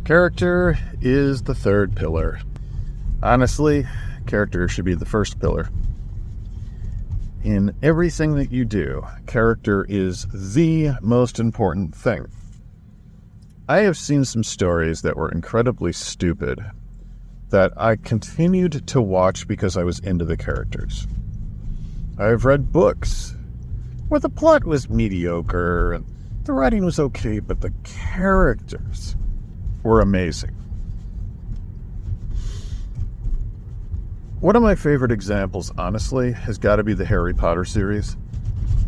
Character is the third pillar. Honestly, character should be the first pillar. In everything that you do, character is the most important thing. I have seen some stories that were incredibly stupid that I continued to watch because I was into the characters. I have read books where the plot was mediocre and the writing was okay, but the characters were amazing. One of my favorite examples, honestly, has got to be the Harry Potter series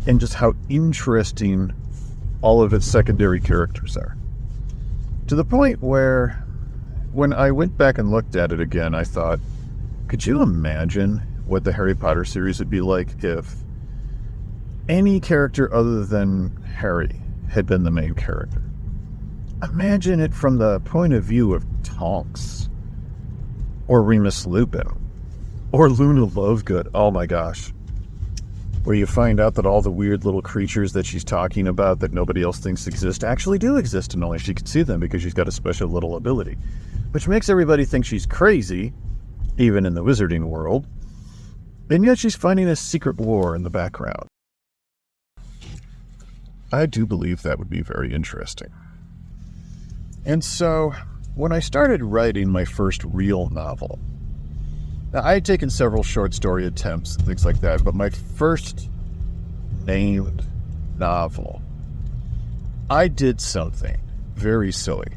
and just how interesting all of its secondary characters are. To the point where, when I went back and looked at it again, I thought, could you imagine what the Harry Potter series would be like if any character other than Harry had been the main character? Imagine it from the point of view of Tonks, or Remus Lupin, or Luna Lovegood. Oh my gosh. Where you find out that all the weird little creatures that she's talking about that nobody else thinks exist actually do exist, and only she can see them because she's got a special little ability. Which makes everybody think she's crazy, even in the wizarding world. And yet she's fighting a secret war in the background. I do believe that would be very interesting. And so, when I started writing my first real novel, now I had taken several short story attempts and things like that, but my first named novel, I did something very silly.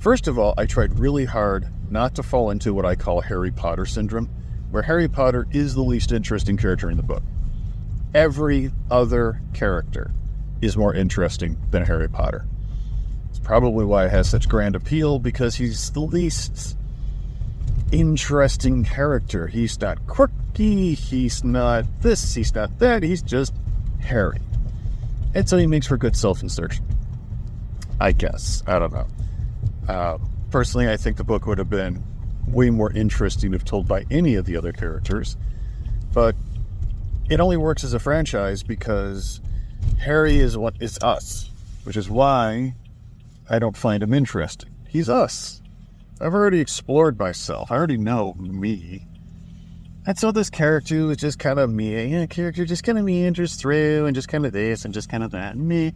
First of all, I tried really hard not to fall into what I call Harry Potter syndrome, where Harry Potter is the least interesting character in the book. Every other character is more interesting than Harry Potter. It's probably why it has such grand appeal, because he's the least interesting character. He's not quirky, he's not this, he's not that, he's just Harry. And so he makes for good self-insertion, I guess. I don't know. Personally, I think the book would have been way more interesting if told by any of the other characters, but it only works as a franchise because Harry is what is us, which is why I don't find him interesting. He's us. I've already explored myself. I already know me. And so this character is just kind of me. A character just kind of meanders through and just kind of this and just kind of that and me.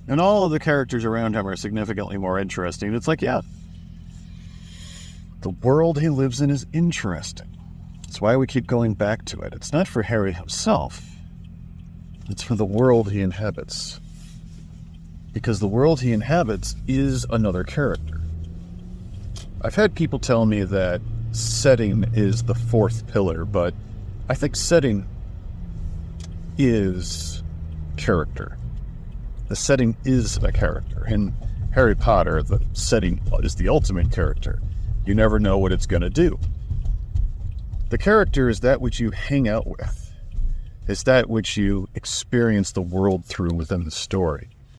And all of the characters around him are significantly more interesting. It's like, yeah, the world he lives in is interesting. That's why we keep going back to it. It's not for Harry himself. It's for the world he inhabits. Because the world he inhabits is another character. I've had people tell me that setting is the fourth pillar, but I think setting is character. The setting is a character. In Harry Potter, the setting is the ultimate character. You never know what it's going to do. The character is that which you hang out with. It's that which you experience the world through within the story.